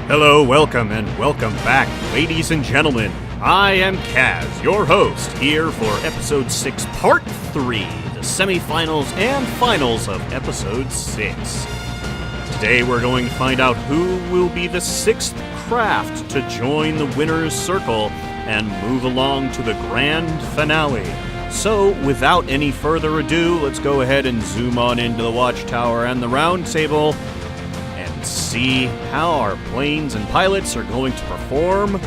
Hello, welcome, and welcome back, ladies and gentlemen. I am Kaz, your host, here for Episode 6, Part 3, the semifinals and finals of Episode 6. Today we're going to find out who will be the sixth craft to join the winner's circle and move along to the grand finale. So, without any further ado, let's go ahead and zoom on into the watchtower and the round table and see how our planes and pilots are going to perform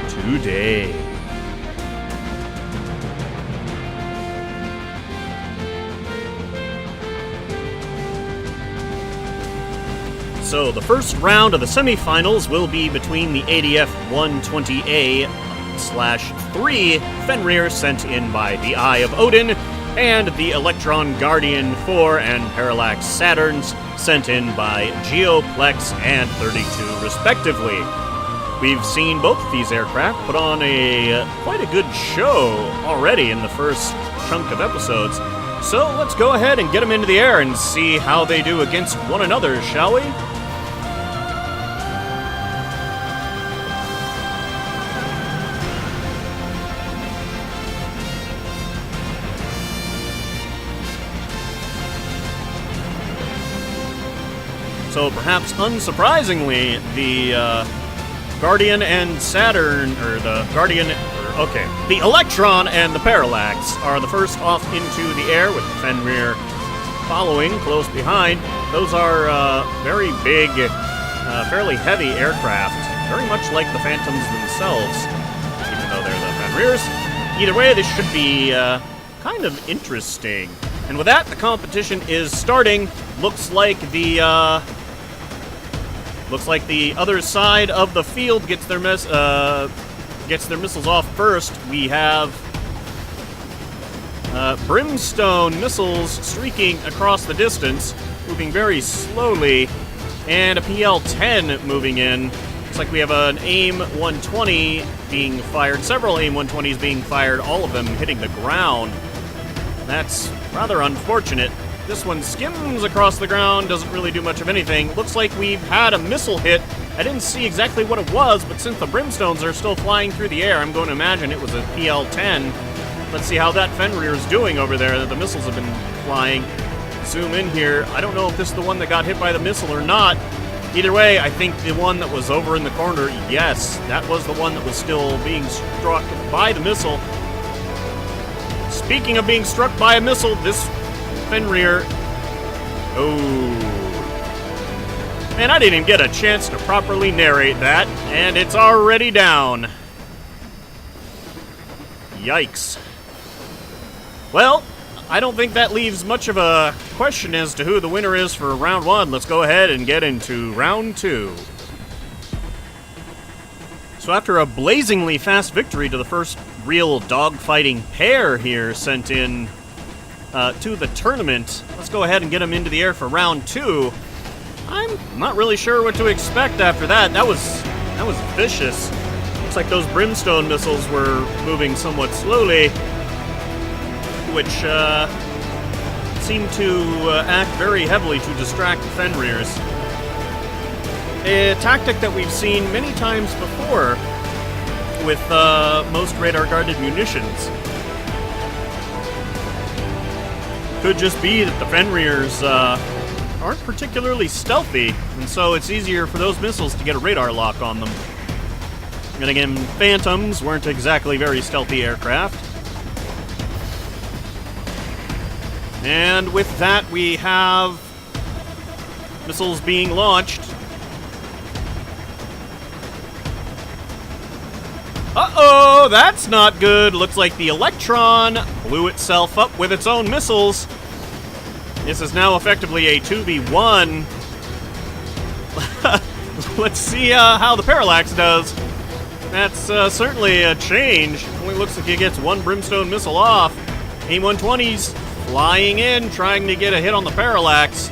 today. So the first round of the semifinals will be between the ADF 120A/3 Fenrir sent in by the Eye of Odin and the Electron Guardian 4 and Parallax Saturns sent in by Geoplex and 32 respectively. We've seen both of these aircraft put on quite a good show already in the first chunk of episodes. So let's go ahead and get them into the air and see how they do against one another, shall we? So perhaps unsurprisingly, the Guardian and Saturn, the Electron and the Parallax are the first off into the air, with the Fenrir following close behind. Those are very big, fairly heavy aircraft, very much like the Phantoms themselves, even though they're the Fenrirs. Either way, this should be kind of interesting. And with that, the competition is starting. Looks like the other side of the field gets their missiles off first. We have brimstone missiles streaking across the distance, moving very slowly, and a PL-10 moving in. Looks like we have an AIM-120 being fired, several AIM-120s being fired, all of them hitting the ground. That's rather unfortunate. This one skims across the ground, doesn't really do much of anything. Looks like we've had a missile hit. I didn't see exactly what it was, but since the brimstones are still flying through the air, I'm going to imagine it was a PL-10. Let's see how that Fenrir is doing over there. The missiles have been flying. Zoom in here. I don't know if this is the one that got hit by the missile or not. Either way, I think the one that was over in the corner, yes, that was the one that was still being struck by the missile. Speaking of being struck by a missile, this Fenrir. Oh. Man, I didn't even get a chance to properly narrate that, and it's already down. Yikes. Well, I don't think that leaves much of a question as to who the winner is for round one. Let's go ahead and get into round two. So after a blazingly fast victory to the first real dogfighting pair here sent in to the tournament, let's go ahead and get them into the air for round two. I'm not really sure what to expect after that. That was vicious. Looks like those brimstone missiles were moving somewhat slowly, which seemed to act very heavily to distract the Fenrirs. A tactic that we've seen many times before with most radar-guarded munitions. Could just be that the Fenrirs aren't particularly stealthy, and so it's easier for those missiles to get a radar lock on them. And again, Phantoms weren't exactly very stealthy aircraft. And with that, we have missiles being launched. Uh-oh, that's not good. Looks like the Electron blew itself up with its own missiles. This is now effectively a 2v1. Let's see how the Parallax does. That's certainly a change. Only looks like he gets one brimstone missile off. AIM-120's flying in, trying to get a hit on the Parallax.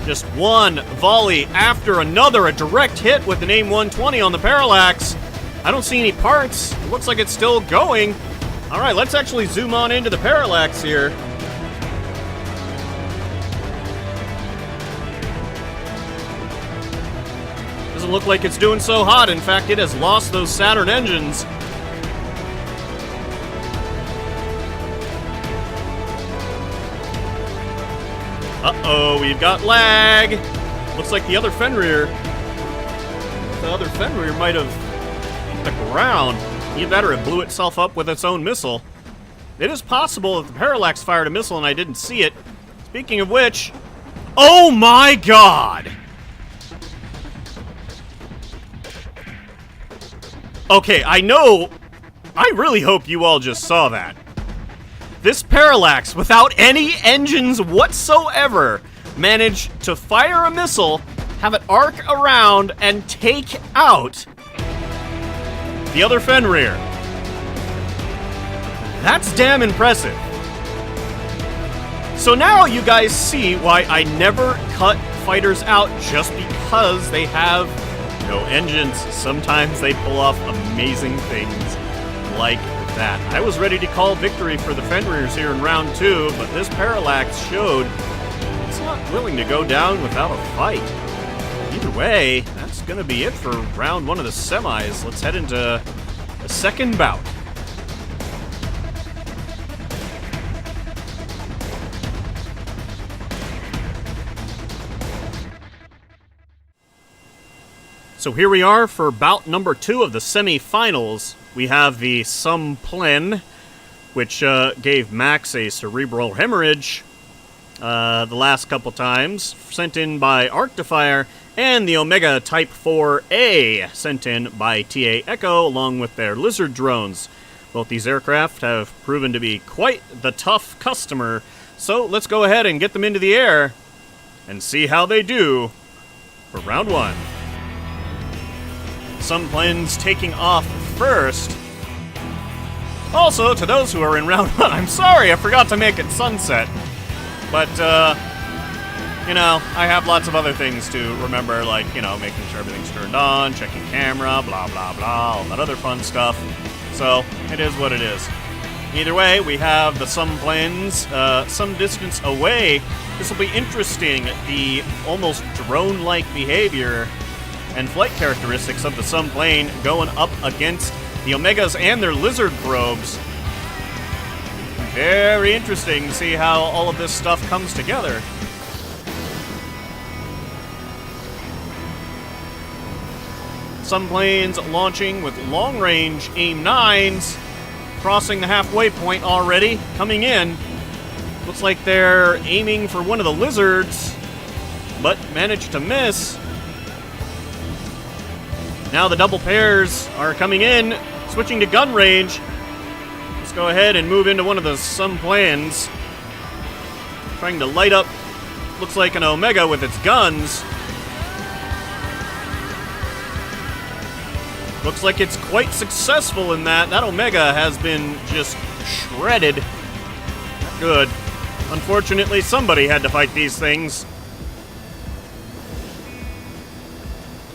Just one volley after another, a direct hit with an AIM-120 on the Parallax. I don't see any parts. It looks like it's still going. All right, let's actually zoom on into the Parallax here. Doesn't look like it's doing so hot. In fact, it has lost those Saturn engines. Uh-oh, we've got lag. Looks like the other Fenrir might have hit the ground. Either that or it blew itself up with its own missile. It is possible that the Parallax fired a missile and I didn't see it. Speaking of which, oh my god! Okay, I really hope you all just saw that. This Parallax, without any engines whatsoever, managed to fire a missile, have it arc around, and take out the other Fenrir. That's damn impressive. So now you guys see why I never cut fighters out just because they have no engines. Sometimes they pull off amazing things like that. I was ready to call victory for the Fenrirs here in round 2, but this Parallax showed it's not willing to go down without a fight. Either way, that's going to be it for round 1 of the semis. Let's head into the second bout. So here we are for bout number 2 of the semi-finals. We have the Sumplen, which gave Max a cerebral hemorrhage the last couple times, sent in by Arctifier, and the Omega Type 4A, sent in by TA Echo, along with their Lizard drones. Both these aircraft have proven to be quite the tough customer, so let's go ahead and get them into the air and see how they do for round 1. Some planes taking off first. Also, to those who are in round 1, I'm sorry I forgot to make it sunset. But, you know, I have lots of other things to remember, like, you know, making sure everything's turned on, checking camera, blah, blah, blah, all that other fun stuff. So, it is what it is. Either way, we have the Sumplen's some distance away. This will be interesting, the almost drone-like behavior and flight characteristics of the Sunplane going up against the Omegas and their Lizard probes. Very interesting to see how all of this stuff comes together. Sunplanes launching with long-range AIM-9s, crossing the halfway point already, coming in. Looks like they're aiming for one of the Lizards, but managed to miss. Now the double pairs are coming in, switching to gun range. Let's go ahead and move into one of the Sunplanes. Trying to light up, looks like an Omega with its guns. Looks like it's quite successful in that. That Omega has been just shredded. Not good. Unfortunately, somebody had to fight these things.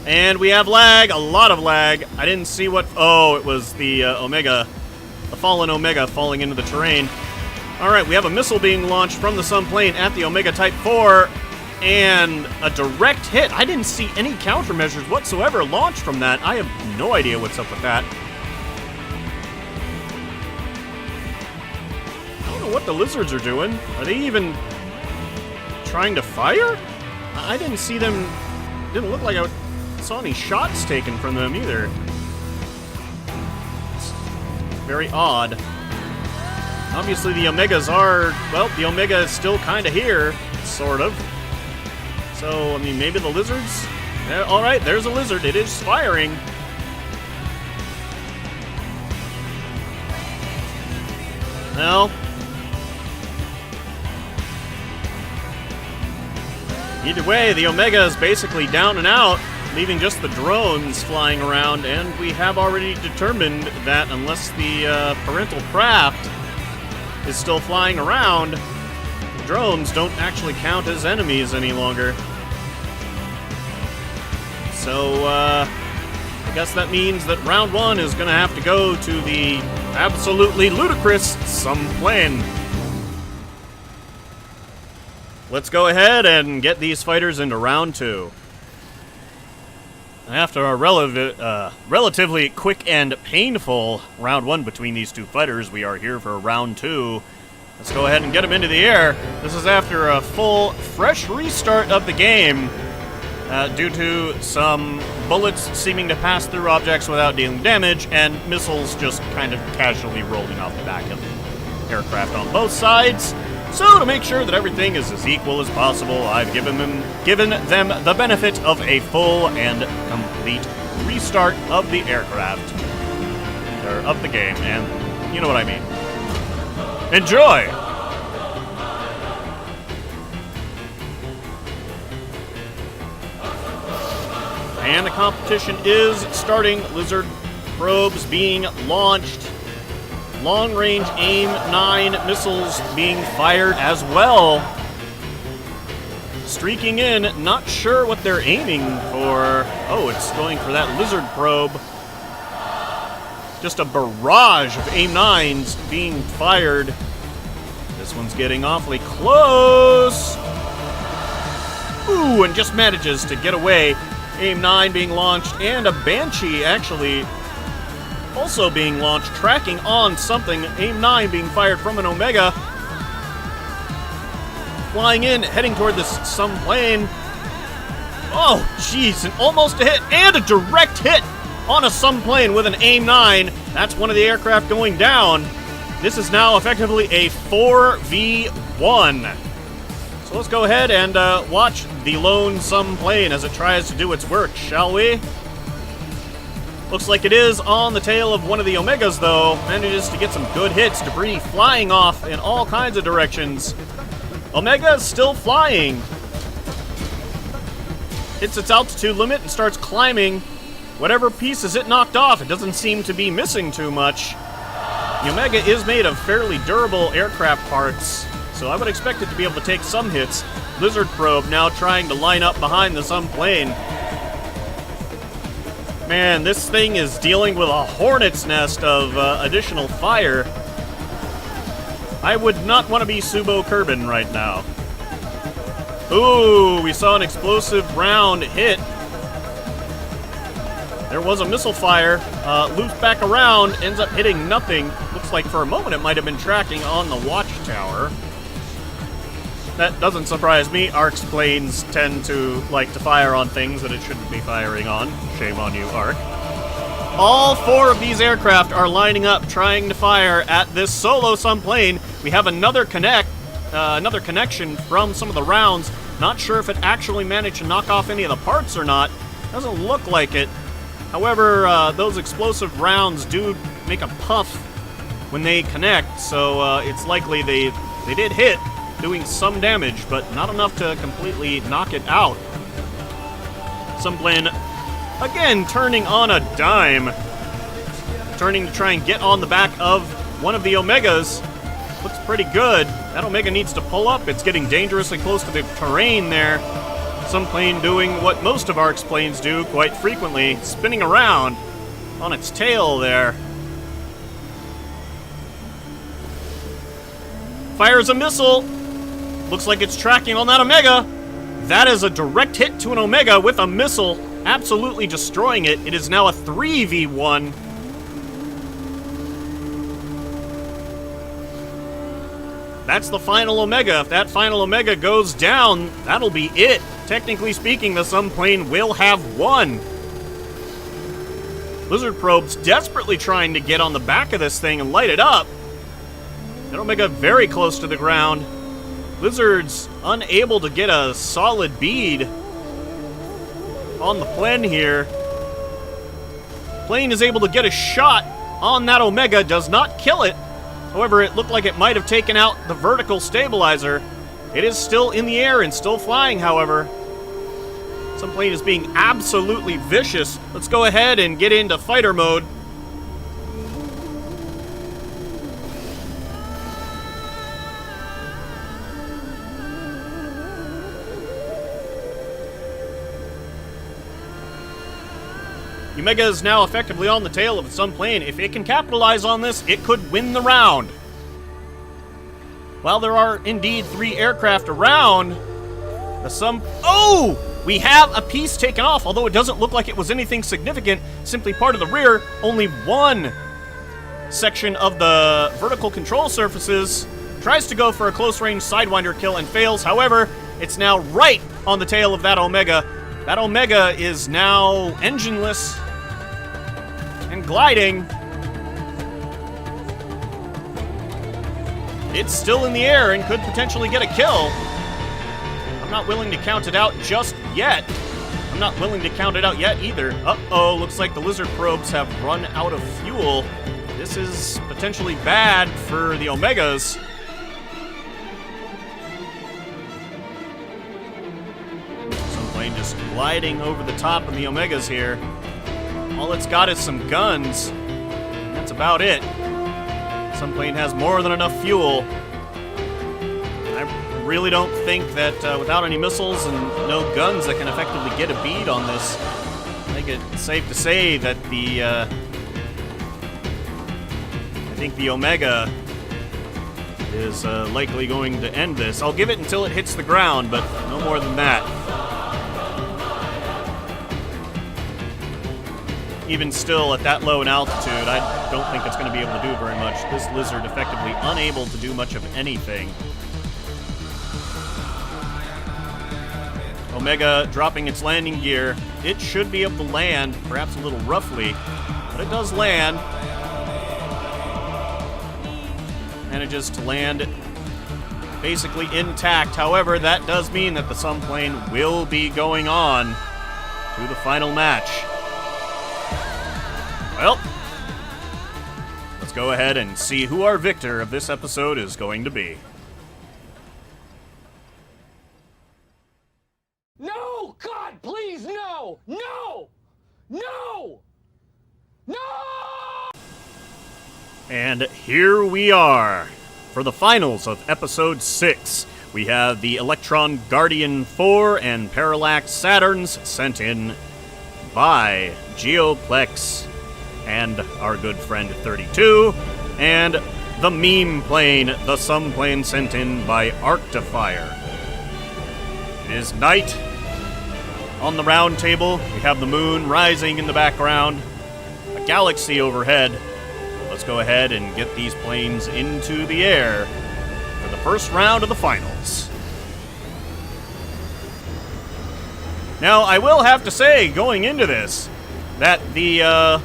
And we have lag, a lot of lag. I didn't see what... Oh, it was the Omega, the fallen Omega falling into the terrain. All right, we have a missile being launched from the Sunplane at the Omega Type 4, and a direct hit. I didn't see any countermeasures whatsoever launched from that. I have no idea what's up with that. I don't know what the Lizards are doing. Are they even trying to fire? I didn't see them... Didn't look like I saw any shots taken from them either. It's very odd. Obviously the Omegas are, well, the Omega is still kind of here, sort of. So, I mean, maybe the Lizards? Yeah, alright, there's a Lizard. It is firing. Well, either way, the Omega is basically down and out, leaving just the drones flying around, and we have already determined that unless the parental craft is still flying around, the drones don't actually count as enemies any longer. So, I guess that means that round 1 is going to have to go to the absolutely ludicrous Sunplane. Let's go ahead and get these fighters into round 2. After a relatively quick and painful round 1 between these two fighters, we are here for round 2. Let's go ahead and get them into the air. This is after a full, fresh restart of the game due to some bullets seeming to pass through objects without dealing damage and missiles just kind of casually rolling off the back of aircraft on both sides. So to make sure that everything is as equal as possible, I've given them the benefit of a full and complete restart of the aircraft, or of the game, and you know what I mean. Enjoy! And the competition is starting. Lizard probes being launched. Long-range AIM-9 missiles being fired as well. Streaking in, not sure what they're aiming for. Oh, it's going for that Lizard probe. Just a barrage of AIM-9s being fired. This one's getting awfully close. Ooh, and just manages to get away. AIM-9 being launched, and a Banshee actually also being launched, tracking on something. AIM-9 being fired from an Omega. Flying in, heading toward this some plane. Oh, jeez, and almost a hit, and a direct hit on a some plane with an AIM-9. That's one of the aircraft going down. This is now effectively a 4v1. So let's go ahead and watch the lone some plane as it tries to do its work, shall we? Looks like it is on the tail of one of the Omegas, though. Manages to get some good hits, debris flying off in all kinds of directions. Omega is still flying. Hits its altitude limit and starts climbing. Whatever pieces it knocked off, it doesn't seem to be missing too much. The Omega is made of fairly durable aircraft parts, so I would expect it to be able to take some hits. Lizard probe now trying to line up behind the some plane. Man, this thing is dealing with a hornet's nest of additional fire. I would not want to be Subo Kerbin right now. Ooh, we saw an explosive round hit. There was a missile fire. Loops back around, ends up hitting nothing. Looks like for a moment it might have been tracking on the watchtower. That doesn't surprise me. ARC's planes tend to like to fire on things that it shouldn't be firing on. Shame on you, ARC. All 4 of these aircraft are lining up, trying to fire at this solo some plane. We have another connection from some of the rounds. Not sure if it actually managed to knock off any of the parts or not. Doesn't look like it. However, those explosive rounds do make a puff when they connect, so it's likely they did hit, doing some damage, but not enough to completely knock it out. Some plane, again, turning on a dime. Turning to try and get on the back of one of the Omegas. Looks pretty good. That Omega needs to pull up. It's getting dangerously close to the terrain there. Some plane doing what most of ARC's planes do quite frequently, spinning around on its tail there. Fires a missile. Looks like it's tracking on that Omega. That is a direct hit to an Omega with a missile, absolutely destroying it. It is now a 3v1. That's the final Omega. If that final Omega goes down, that'll be it. Technically speaking, the some plane will have won. Lizard probe's desperately trying to get on the back of this thing and light it up. That Omega very close to the ground. Lizard's unable to get a solid bead on the plane here. Plane is able to get a shot on that Omega, does not kill it. However, it looked like it might have taken out the vertical stabilizer. It is still in the air and still flying, however. Some plane is being absolutely vicious. Let's go ahead and get into fighter mode. Omega is now effectively on the tail of some plane. If it can capitalize on this, it could win the round. While there are indeed 3 aircraft around, the some... Oh! We have a piece taken off, although it doesn't look like it was anything significant, simply part of the rear. Only one section of the vertical control surfaces tries to go for a close-range Sidewinder kill and fails. However, it's now right on the tail of that Omega. That Omega is now engineless and gliding. It's still in the air and could potentially get a kill. I'm not willing to count it out just yet. I'm not willing to count it out yet either. Uh-oh, looks like the Lizard probes have run out of fuel. This is potentially bad for the Omegas. Some plane just gliding over the top of the Omegas here. All it's got is some guns. That's about it. Some plane has more than enough fuel. I really don't think that without any missiles and no guns that can effectively get a bead on this, I think it's safe to say that I think the Omega is likely going to end this. I'll give it until it hits the ground, but no more than that. Even still, at that low an altitude, I don't think it's going to be able to do very much. This Lizard effectively unable to do much of anything. Omega dropping its landing gear. It should be able to land, perhaps a little roughly, but it does land. Manages to land basically intact. However, that does mean that the Sun plane will be going on to the final match. Well, let's go ahead and see who our victor of this episode is going to be. No! God, please, no! No! No! No! And here we are for the finals of Episode 6. We have the Electron Guardian 4 and Parallax Saturns sent in by Geoplex and our good friend 32, and the meme plane, the Sun plane, sent in by Arctifier. It is night. On the round table, we have the moon rising in the background, a galaxy overhead. Let's go ahead and get these planes into the air for the first round of the finals. Now, I will have to say, going into this, that the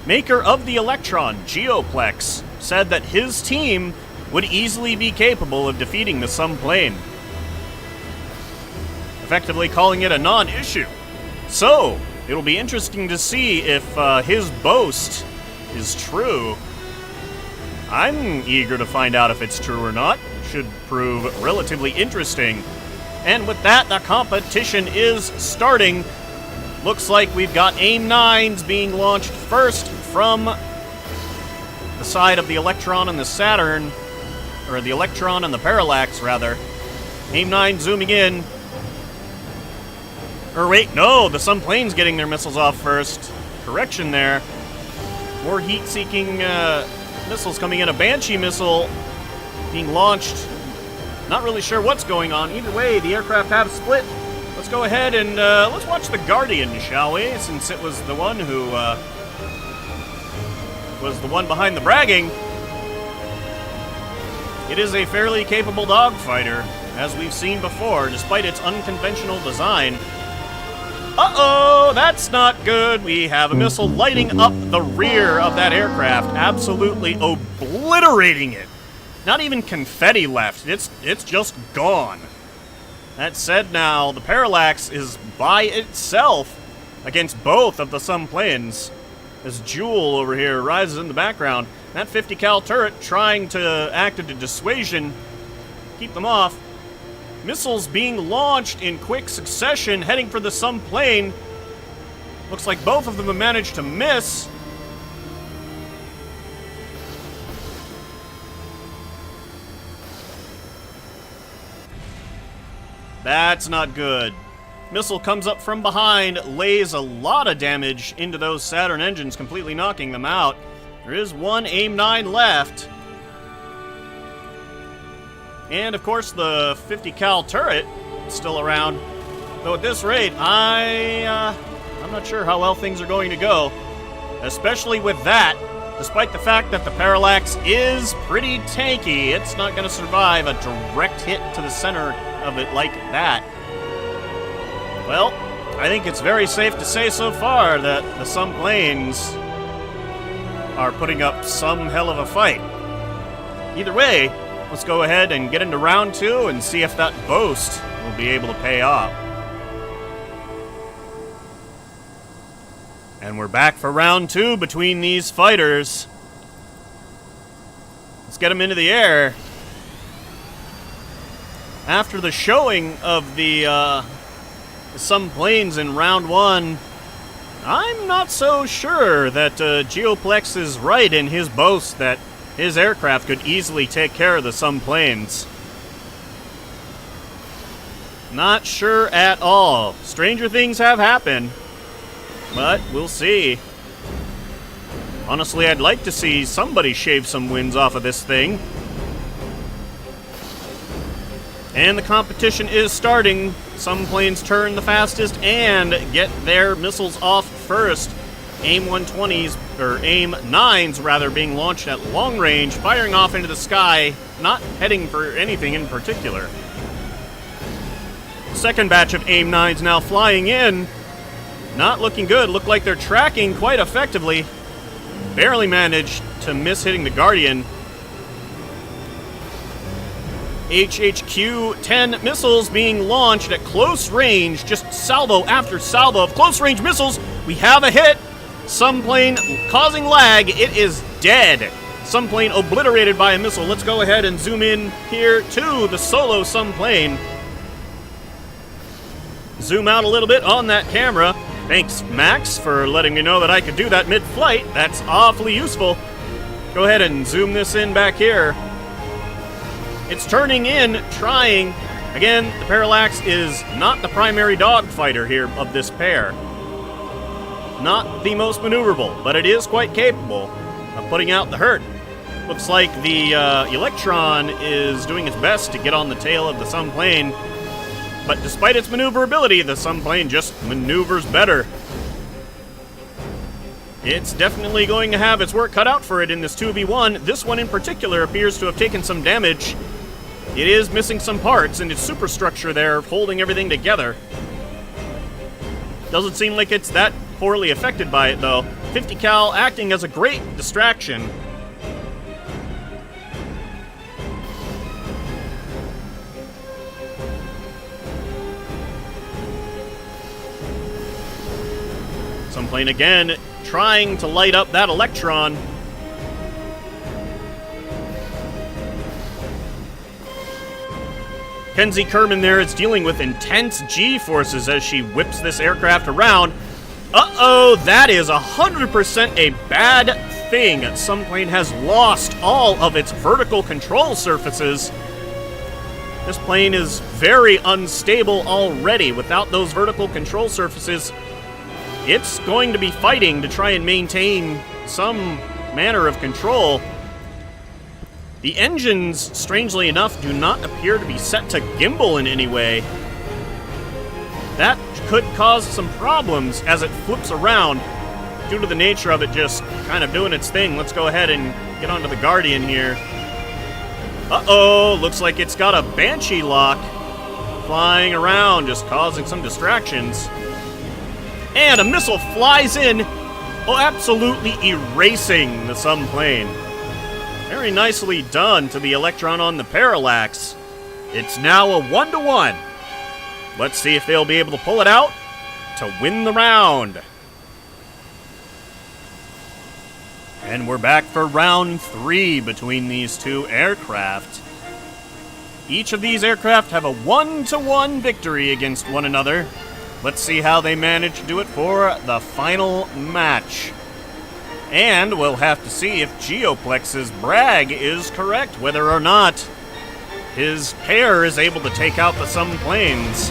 maker of the Electron, Geoplex, said that his team would easily be capable of defeating the Sun plane, effectively calling it a non-issue. So, it'll be interesting to see if his boast is true. I'm eager to find out if it's true or not. Should prove relatively interesting. And with that, the competition is starting. Looks like we've got AIM-9s being launched first from the side of the Electron and the Saturn, or the Electron and the Parallax, rather. AIM-9 zooming in. Or wait, no, the Sun plane's getting their missiles off first. Correction there. More heat-seeking missiles coming in. A Banshee missile being launched. Not really sure what's going on. Either way, the aircraft have split. Let's go ahead and let's watch the Guardian, shall we? Since it was the one who was the one behind the bragging. It is a fairly capable dogfighter, as we've seen before, despite its unconventional design. Uh-oh, that's not good. We have a missile lighting up the rear of that aircraft, absolutely obliterating it. Not even confetti left. It's just gone. That said, now, the Parallax is by itself against both of the Sun planes, as Jewel over here rises in the background. That 50 cal turret trying to act as a dissuasion, keep them off. Missiles being launched in quick succession, heading for the Sun plane. Looks like both of them have managed to miss. That's not good. Missile comes up from behind, lays a lot of damage into those Saturn engines, completely knocking them out. There is one AIM-9 left. And, of course, the 50 cal turret is still around. Though at this rate, I'm not sure how well things are going to go. Especially with that, despite the fact that the Parallax is pretty tanky, it's not going to survive a direct hit to the center of it like that. Well, I think it's very safe to say so far that the Some Planes are putting up some hell of a fight. Either way, let's go ahead and get into round 2 and see if that boast will be able to pay off. And we're back for round 2 between these fighters. Let's get them into the air. After the showing of the Some Planes in round 1, I'm not so sure that Geoplex is right in his boast that his aircraft could easily take care of the Some Planes. Not sure at all. Stranger things have happened. But we'll see. Honestly, I'd like to see somebody shave some wins off of this thing. And the competition is starting. Some planes turn the fastest and get their missiles off first. AIM-120s, or AIM-9s rather, being launched at long range, firing off into the sky, not heading for anything in particular. Second batch of AIM-9s now flying in. Not looking good. Look like they're tracking quite effectively. Barely managed to miss hitting the Guardian. HHQ-10 missiles being launched at close range. Just salvo after salvo of close-range missiles. We have a hit. Some plane causing lag. It is dead. Some plane obliterated by a missile. Let's go ahead and zoom in here to the solo Some plane. Zoom out a little bit on that camera. Thanks, Max, for letting me know that I could do that mid-flight. That's awfully useful. Go ahead and zoom this in back here. It's turning in, trying. Again, the Parallax is not the primary dogfighter here of this pair. Not the most maneuverable, but it is quite capable of putting out the hurt. Looks like the Electron is doing its best to get on the tail of the Some plane. But despite its maneuverability, the Some plane just maneuvers better. It's definitely going to have its work cut out for it in this 2v1. This one in particular appears to have taken some damage. It is missing some parts in its superstructure there, holding everything together. Doesn't seem like it's that poorly affected by it, though. 50 cal acting as a great distraction. Some plane again trying to light up that Electron. Kenzie Kerman there is dealing with intense G-forces as she whips this aircraft around. Uh-oh, that is 100% a bad thing. Some plane has lost all of its vertical control surfaces. This plane is very unstable already. Without those vertical control surfaces, it's going to be fighting to try and maintain some manner of control. The engines, strangely enough, do not appear to be set to gimbal in any way. That could cause some problems as it flips around due to the nature of it just kind of doing its thing. Let's go ahead and get onto the Guardian here. Uh-oh, looks like it's got a Banshee lock flying around, just causing some distractions. And a missile flies in, absolutely erasing the Some plane. Very nicely done to the Electron on the Parallax. It's now a 1-to-1. Let's see if they'll be able to pull it out to win the round. And we're back for round 3 between these two aircraft. Each of these aircraft have a 1-to-1 victory against one another. Let's see how they manage to do it for the final match. And we'll have to see if Geoplex's brag is correct, whether or not his pair is able to take out the Some planes.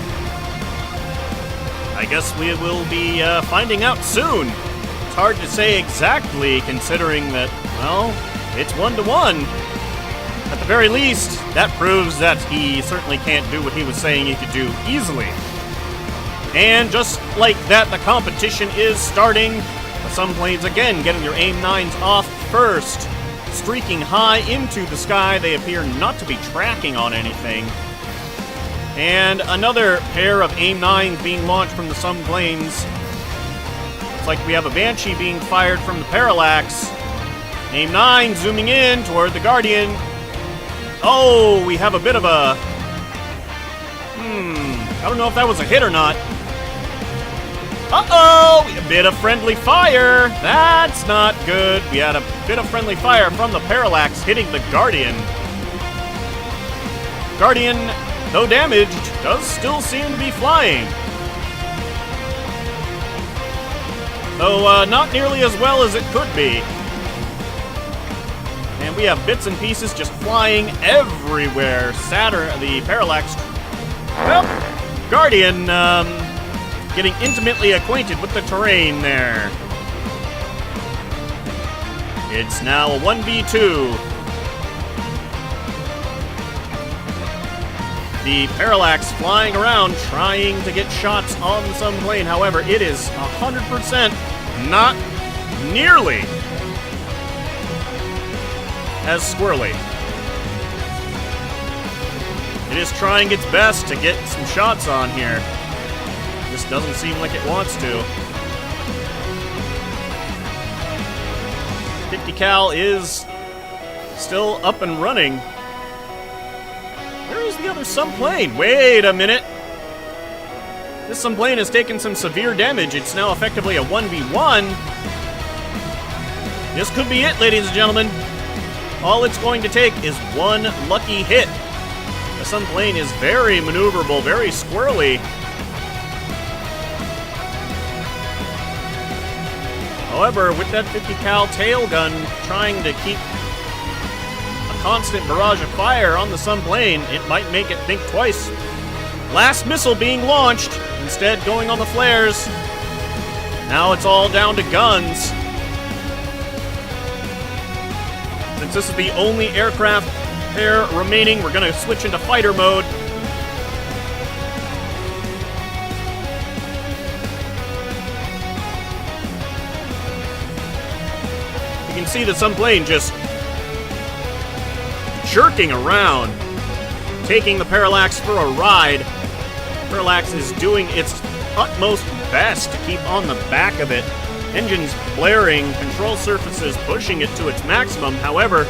I guess we will be finding out soon. It's hard to say exactly, considering that, well, it's 1-to-1. At the very least, that proves that he certainly can't do what he was saying he could do easily. And just like that, the competition is starting. The Sunplanes again getting their AIM-9s off first. Streaking high into the sky. They appear not to be tracking on anything. And another pair of AIM-9s being launched from the Sunplanes. Looks like we have a Banshee being fired from the Parallax. AIM-9 zooming in toward the Guardian. Oh, we have a bit of a... I don't know if that was a hit or not. Uh-oh! A bit of friendly fire. That's not good. We had a bit of friendly fire from the Parallax hitting the Guardian. Guardian, though damaged, does still seem to be flying. Though not nearly as well as it could be. And we have bits and pieces just flying everywhere. The Parallax... Well, Guardian, getting intimately acquainted with the terrain there. It's now a 1v2. The Parallax flying around trying to get shots on the Sunplane. However, it is 100% not nearly as squirrely. It is trying its best to get some shots on here. This doesn't seem like it wants to. 50 cal is still up and running. Where is the other Sunplane? Wait a minute. This Sunplane has taken some severe damage. It's now effectively a 1v1. This could be it, ladies and gentlemen. All it's going to take is one lucky hit. The Sunplane is very maneuverable, very squirrely. However, with that 50 cal tail gun trying to keep a constant barrage of fire on the Sunplane, it might make it think twice. Last missile being launched, instead going on the flares. Now it's all down to guns. Since this is the only aircraft pair remaining, we're going to switch into fighter mode. You can see the Sunplane just jerking around, taking the Parallax for a ride. Parallax is doing its utmost best to keep on the back of it. Engines blaring, control surfaces pushing it to its maximum. However,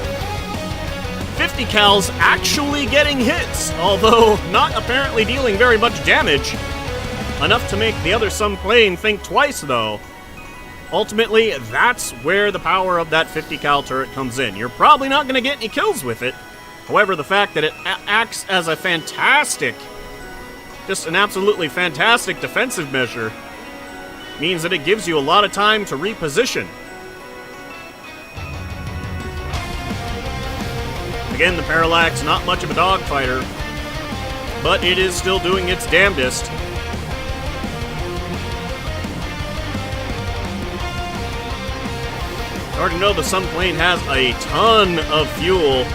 50 cal's actually getting hits, although not apparently dealing very much damage. Enough to make the other Sunplane think twice, though. Ultimately, that's where the power of that 50 cal turret comes in. You're probably not going to get any kills with it. However, the fact that it acts as a fantastic, just an absolutely fantastic defensive measure means that it gives you a lot of time to reposition. Again, the Parallax, not much of a dogfighter, but it is still doing its damnedest. Hard to know the Sunplane has a ton of fuel.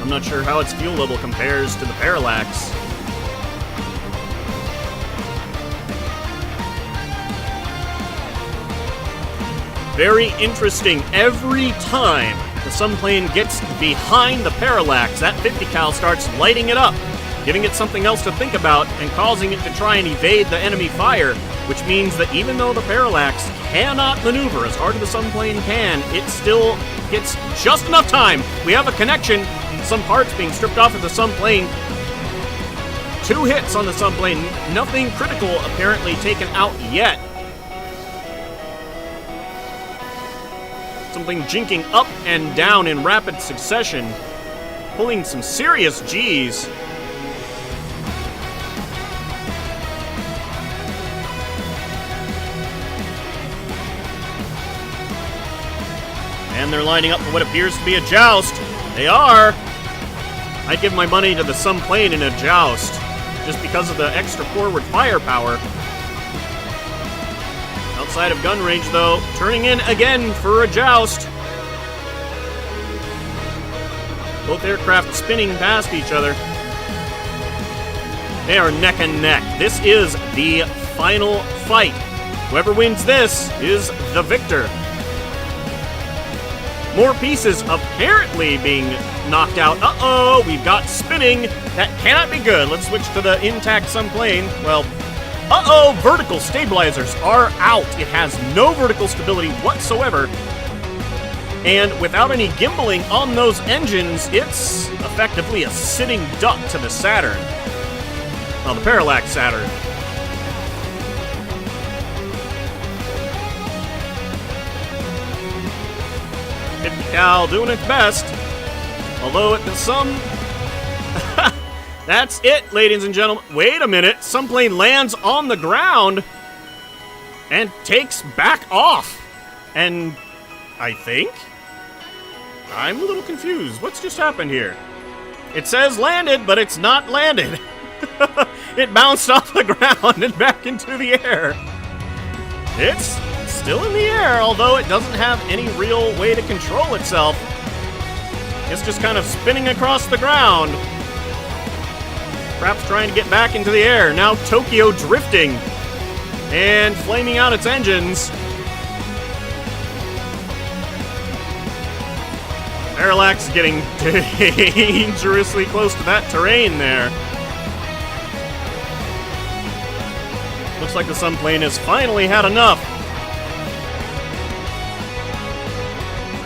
I'm not sure how its fuel level compares to the Parallax. Very interesting. Every time the Sunplane gets behind the Parallax, that 50 cal starts lighting it up, giving it something else to think about and causing it to try and evade the enemy fire, which means that even though the Parallax cannot maneuver as hard as the Sunplane can, it still gets just enough time. We have a connection. Some parts being stripped off of the Sunplane. 2 hits on the Sunplane. Nothing critical apparently taken out yet. Something jinking up and down in rapid succession. Pulling some serious G's. And they're lining up for what appears to be a joust. They are! I'd give my money to the Sunplane in a joust, just because of the extra forward firepower. outside of gun range, though. Turning in again for a joust. Both aircraft spinning past each other. They are neck and neck. This is the final fight. Whoever wins this is the victor. More pieces apparently being knocked out. Uh-oh, we've got spinning. That cannot be good. Let's switch to the intact plane. Well, uh-oh, vertical stabilizers are out. It has no vertical stability whatsoever. And without any gimbaling on those engines, it's effectively a sitting duck to the Saturn. Well, the Parallax Saturn. Cal doing its best. Although it does some... That's it, ladies and gentlemen. Wait a minute. Some plane lands on the ground and takes back off. And I think... I'm a little confused. What's just happened here? It says landed, but it's not landed. It bounced off the ground and back into the air. It's still in the air, although it doesn't have any real way to control itself. It's just kind of spinning across the ground. Perhaps trying to get back into the air. Now Tokyo drifting and flaming out its engines. Parallax getting dangerously close to that terrain there. Looks like the Sunplane has finally had enough.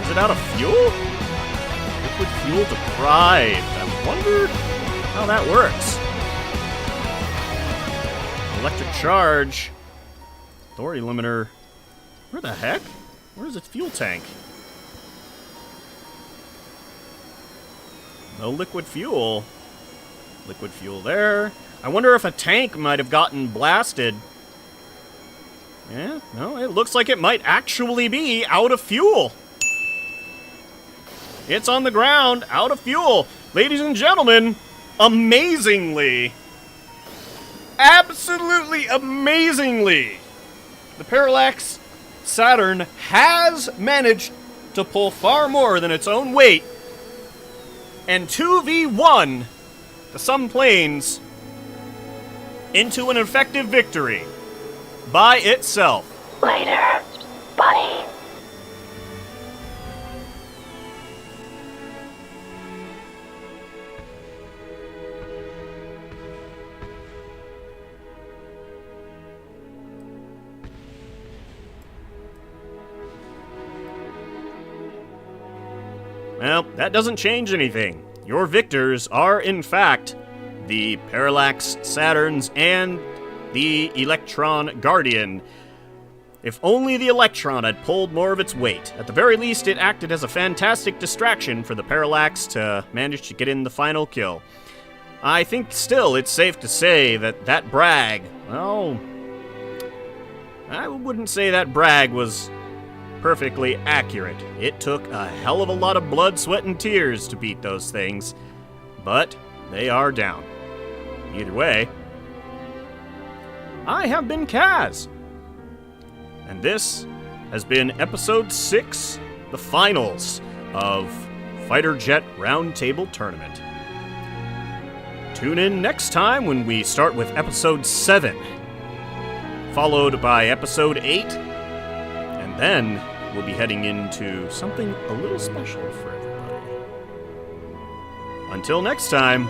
Is it out of fuel? Liquid fuel deprived. I wonder how that works. Electric charge. Authority limiter. Where the heck? Where's its fuel tank? No liquid fuel. Liquid fuel there. I wonder if a tank might have gotten blasted. Yeah, no, it looks like it might actually be out of fuel. It's on the ground, out of fuel. Ladies and gentlemen, amazingly, absolutely amazingly, the Parallax Saturn has managed to pull far more than its own weight and 2v1 the Sun Planes into an effective victory by itself. Later, buddy. Well, that doesn't change anything. Your victors are, in fact, the Parallax Saturns and the Electron Guardian. If only the Electron had pulled more of its weight. At the very least, it acted as a fantastic distraction for the Parallax to manage to get in the final kill. I think still it's safe to say that that brag, well, I wouldn't say that brag was perfectly accurate. It took a hell of a lot of blood, sweat, and tears to beat those things, but they are down. Either way, I have been Kaz, and this has been Episode 6, the finals of Fighter Jet Roundtable Tournament. Tune in next time when we start with Episode 7, followed by Episode 8, and then we'll be heading into something a little special for everybody. Until next time,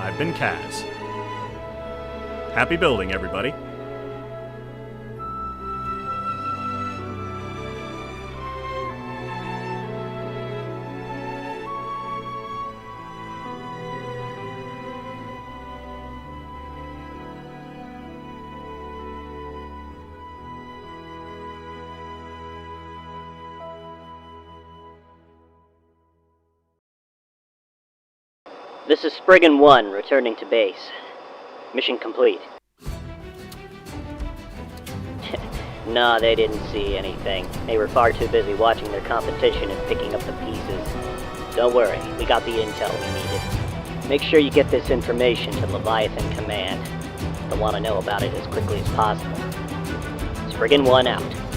I've been Kaz. Happy building, everybody. This is Spriggan 1, returning to base. Mission complete. Nah, they didn't see anything. They were far too busy watching their competition and picking up the pieces. Don't worry, we got the intel we needed. Make sure you get this information to Leviathan Command. They'll want to know about it as quickly as possible. Spriggan 1 out.